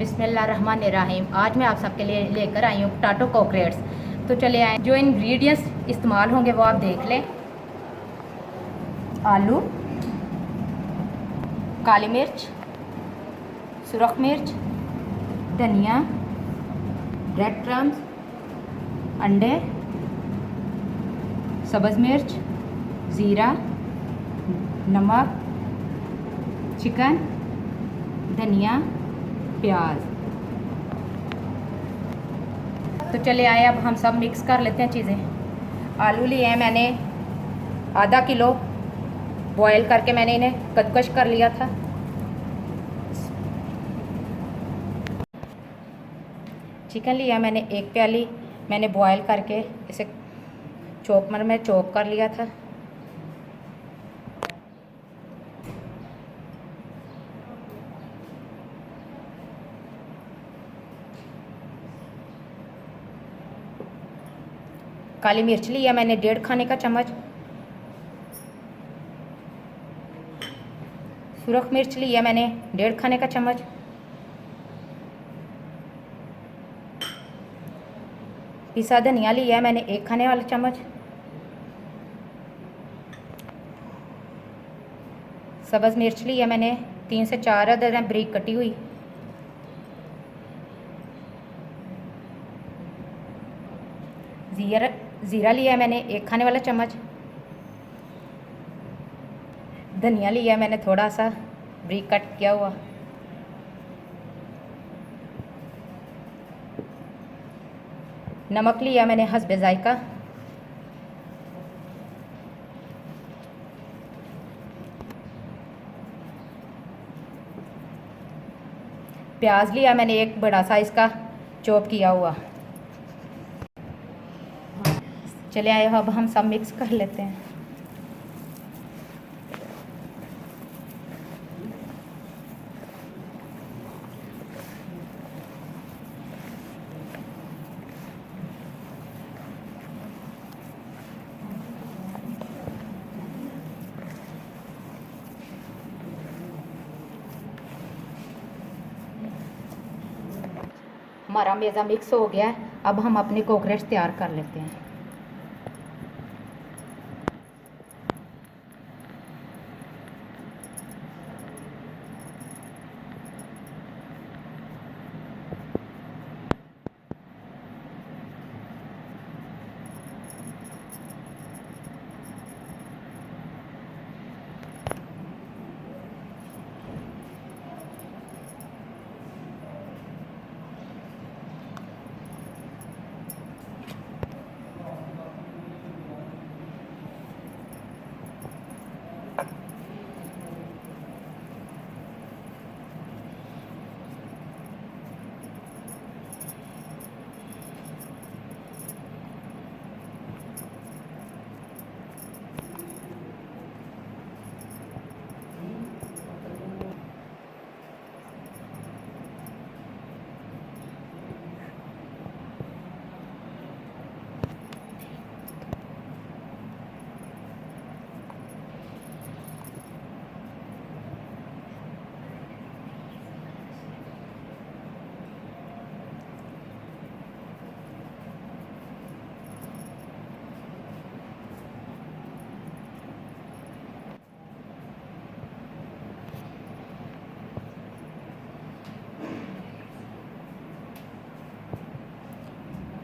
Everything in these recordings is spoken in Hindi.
बिस्मिल्लाहिर्रहमानिर्रहीम। आज मैं आप सबके लिए लेकर आई हूँ पोटैटो कॉकरेट्स। तो चले आए, जो इंग्रेडिएंट्स इस्तेमाल होंगे वो आप देख लें। आलू, काली मिर्च, सुरख मिर्च, धनिया, ब्रेड क्रम्स, अंडे, सब्ज़ मिर्च, ज़ीरा, नमक, चिकन, धनिया, प्याज। तो चले आए, अब हम सब मिक्स कर लेते हैं चीज़ें। आलू लिए हैं मैंने आधा किलो, बॉयल करके मैंने इन्हें कद्दूकश कर लिया था। चिकन लिया मैंने 1 प्याली, मैंने बॉयल करके इसे चॉपर में चॉप कर लिया था। काली मिर्च लिया मैंने 1.5 खाने का चम्मच। सुरख मिर्च लिया मैंने 1.5 खाने का चम्मच। पिसा धनिया लिया है मैंने 1 खाने वाला चम्मच। सब्ज़ मिर्च लिया मैंने 3 से 4 अदद बारीक कटी हुई। ज़ीरा लिया है मैंने 1 खाने वाला चम्मच। धनिया लिया है मैंने थोड़ा सा बारीक कट किया हुआ। नमक लिया मैंने हस्बे जायका। प्याज लिया मैंने 1 बड़ा साइज़ का चॉप किया हुआ। चले आए, अब हम सब मिक्स कर लेते हैं। हमारा मेज़ा मिक्स हो गया है, अब हम अपने कॉकरेट्स तैयार कर लेते हैं।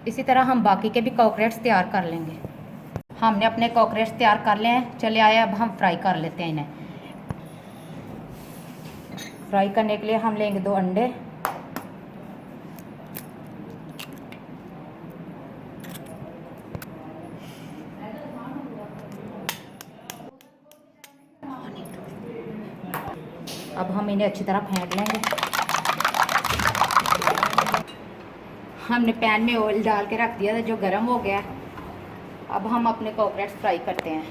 इसी तरह हम बाकी के भी कॉकरेट्स तैयार कर लेंगे। हमने अपने कॉकरेट्स तैयार कर लिए हैं। चले आए, अब हम फ्राई कर लेते हैं इन्हें। फ्राई करने के लिए हम लेंगे 2 अंडे, अब हम इन्हें अच्छी तरह फेंट लेंगे। हमने पैन में ऑयल डाल के रख दिया था जो गर्म हो गया। अब हम अपने कॉकरेट्स फ्राई करते हैं।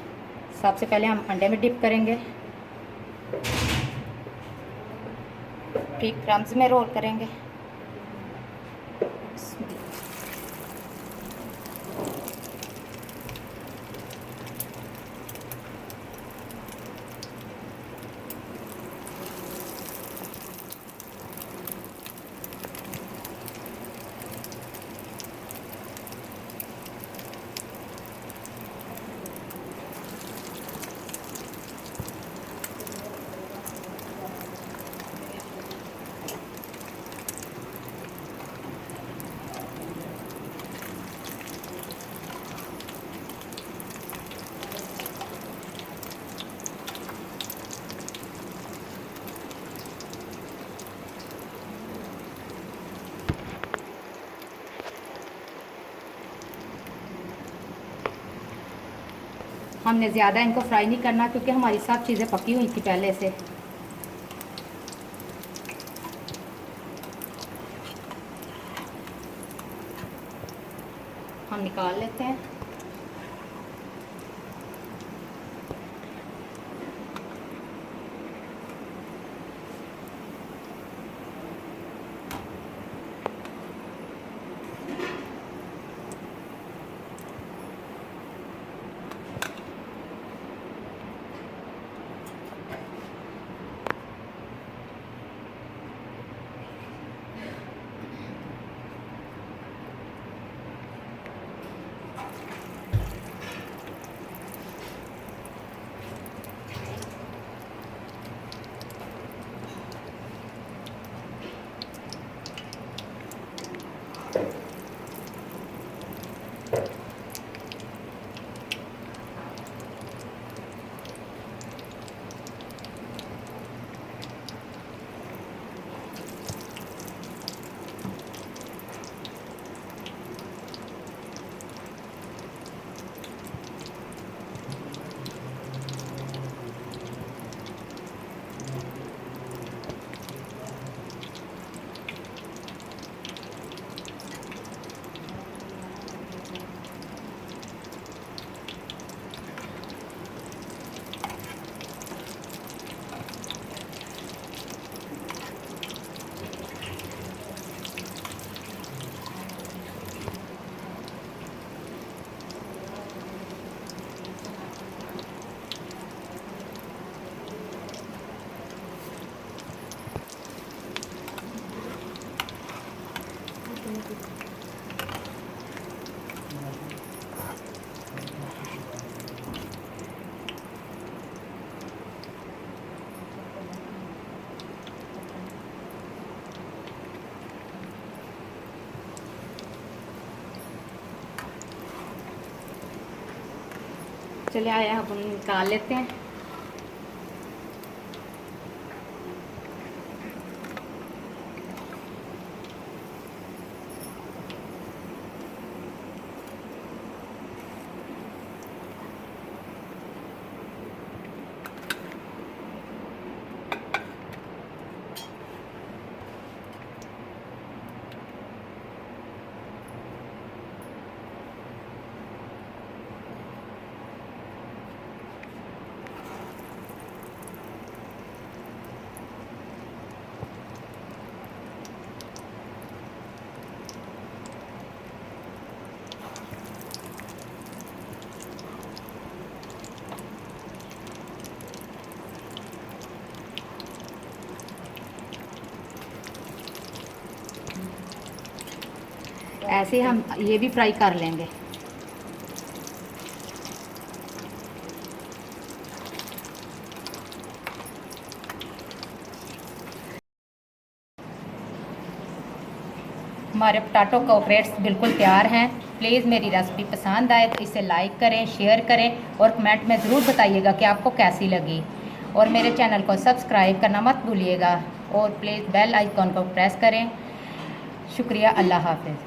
सबसे पहले हम अंडे में डिप करेंगे, फिर क्रम्स में रोल करेंगे। हमने ज़्यादा इनको फ्राई नहीं करना क्योंकि हमारी सब चीज़ें पकी हुई थी पहले से। हम निकाल लेते हैं। चलिए आया हम निकाल लेते हैं। ऐसे हम ये भी फ्राई कर लेंगे। हमारे पोटैटो कॉकरेट्स बिल्कुल तैयार हैं। प्लीज़ मेरी रेसिपी पसंद आए तो इसे लाइक करें, शेयर करें और कमेंट में ज़रूर बताइएगा कि आपको कैसी लगी। और मेरे चैनल को सब्सक्राइब करना मत भूलिएगा और प्लीज़ बेल आइकॉन को प्रेस करें। शुक्रिया। अल्लाह हाफ़िज़।